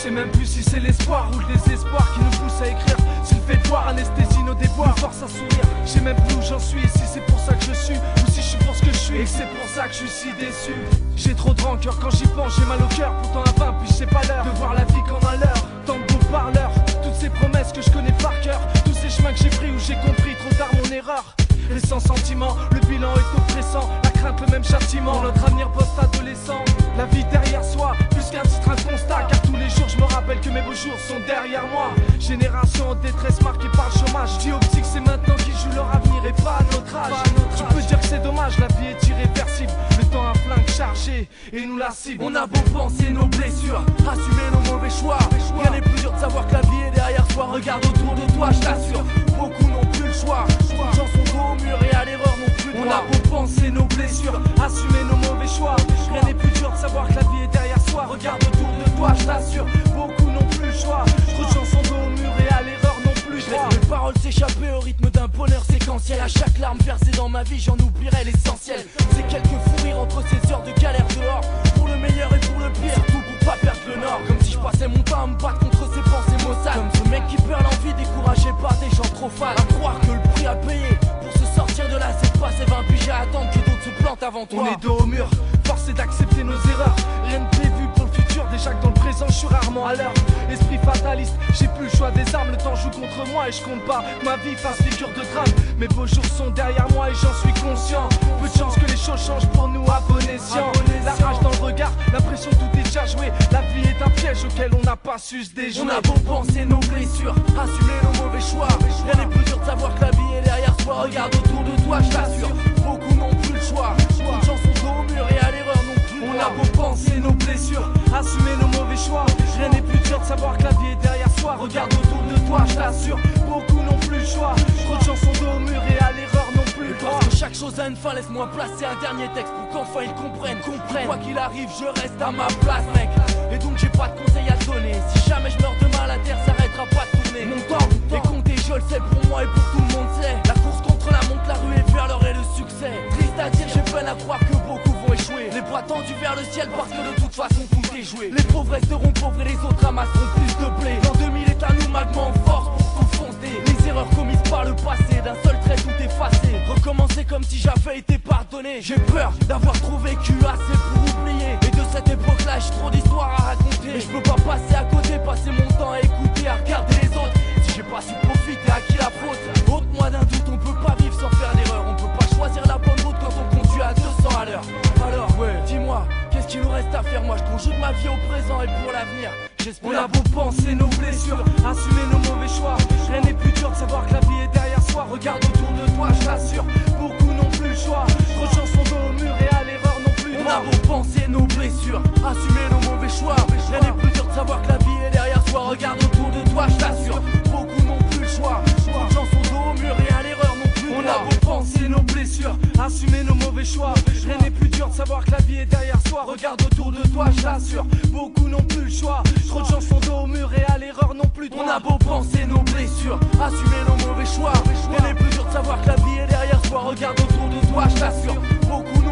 sais même plus si c'est l'espoir ou le désespoir qui nous pousse à écrire. Si le fait de voir anesthésie nos déboires, nous force à sourire. Je sais même plus où j'en suis, si c'est pour ça que je suis ou si je suis pour ce que je suis et que c'est pour ça que je suis si déçu. J'ai trop de rancœur quand j'y pense, j'ai mal au cœur. Pourtant à 20 puis je sais pas l'heure de voir la vie qu'en a l'heure. Tant de beaux parleurs, toutes ces promesses que je connais par cœur, tous ces chemins que j'ai pris où j'ai compris trop tard mon erreur. Et sans sentiment, le bilan est oppressant, la crainte le même châtiment, notre avenir post-adolescent. La vie derrière soi, plus qu'un titre, un constat, car tous les jours je me rappelle que mes beaux jours sont derrière moi. Génération en détresse marquée par le chômage, je dis aux petits que c'est maintenant qu'ils jouent leur avenir et pas à notre âge. Tu peux dire que c'est dommage, la vie est irréversible, le temps a un flingue chargé et nous la cible. On a beau penser nos blessures, assumer nos mauvais choix, rien n'est plus dur de savoir que la vie est derrière soi. Regarde autour de toi, je t'assure, beaucoup n'ont plus le choix. Les gens sont dos au mur et à l'erreur non plus droit. On a beau penser nos blessures, assumer nos mauvais choix, rien n'est plus dur de savoir que la vie est derrière soi. Regarde autour de toi, je t'assure, beaucoup n'ont plus le choix. Trop de gens sont dos au mur et à l'erreur non plus droit. Mes paroles s'échapper au rythme d'un bonheur séquentiel. À chaque larme versée dans ma vie, j'en oublierai l'essentiel. C'est quelques fous rires entre ces heures de galère dehors, pour le meilleur et pour le pire, surtout pour pas perdre le nord. Comme si je passais mon temps à me battre contre ces pensées maussades, comme ce mec qui perd l'envie, découragé par des gens trop fans. À croire que le prix à payer pour se sortir de là, c'est de passer 20 piges à attendre que d'autres se plantent avant toi. On est dos au mur, forcé d'accepter nos erreurs. Rien de prévu pour le futur, déjà que dans le présent je suis rarement à l'heure. Esprit fataliste, j'ai plus le choix des armes, le temps joue contre moi et je compte pas que ma vie fasse figure de drame. Mes beaux jours sont derrière moi et j'en suis conscient. Peu de chance que les choses changent pour nous à bon escient. La rage dans le regard, l'impression que tout est déjà joué. La vie est un piège auquel on n'a pas su se déjouer. On a beau penser nos blessures, assumer nos mauvais choix, rien n'est plus dur de savoir que la vie est derrière soi. Regarde autour de toi, je t'assure, beaucoup n'ont plus le choix. Trop de gens sont dos au mur et à l'erreur non plus. On a beau penser nos blessures, assumer nos mauvais choix, rien n'est plus dur de savoir que la vie est derrière soi. Regarde autour de toi, je t'assure, beaucoup n'ont plus le choix. Trop de gens sont dos au mur et à l'erreur non plus. Parce que chaque chose a une fin, laisse-moi placer un dernier texte pour qu'enfin ils comprennent. Quoi qu'il arrive, je reste à ma place, mec. Et donc j'ai pas de conseils à donner. Si jamais je meurs demain, la terre s'arrêtera pas de tourner. Mon temps est compté, je le sais pour moi et pour tout le monde sait. La course contre la montre, la rue est vers l'heure et le succès. Triste à dire, j'ai peine à croire que beaucoup vont échouer. Les bras tendus vers le ciel parce que de toute façon tout est joué. Les pauvres resteront pauvres et les autres ramasseront plus de blé. L'an 2000 est à nous, magma en force pour tout foncer. Les erreurs commises par le passé, d'un seul trait tout effacé. Recommencer comme si j'avais été pardonné. J'ai peur d'avoir trop vécu assez pour oublier. Et de cette époque-là, j'ai trop d'histoires à raconter. Mais je peux pas passer à côté, passer mon temps à écouter, à regarder les autres. Si j'ai pas su profiter, à qui la faute? Ôte-moi d'un doute, on peut pas vivre sans faire d'erreur. On peut pas choisir la bonne route quand on conduit à 200 à l'heure. Alors, dis-moi, qu'est-ce qu'il nous reste à faire? Moi, je conjugue ma vie au présent et pour l'avenir. On a beau penser nos blessures, assumer nos mauvais choix, rien n'est plus dur de savoir que la vie est derrière soi. Regarde autour de toi, je t'assure, beaucoup n'ont plus le choix. Trop de gens sont dos au mur et à l'erreur non plus. On a beau penser nos blessures, assumer nos mauvais choix, rien n'est plus dur de savoir que la vie est derrière soi. Regarde autour de toi, je t'assure, beaucoup n'ont plus le choix. Trop de gens sont dos au mur et à l'erreur non plus. On a beau penser nos blessures, assumer nos mauvais choix, rien n'est plus dur de savoir que la vie est derrière soi. Regarde autour de toi, je t'assure, beaucoup n'ont plus le choix. Trop de gens sont dos au mur et à l'erreur non plus droit. On a beau penser nos blessures, assumer nos mauvais choix, rien n'est plus dur de savoir que la vie est derrière soi. Regarde autour de toi, je t'assure, beaucoup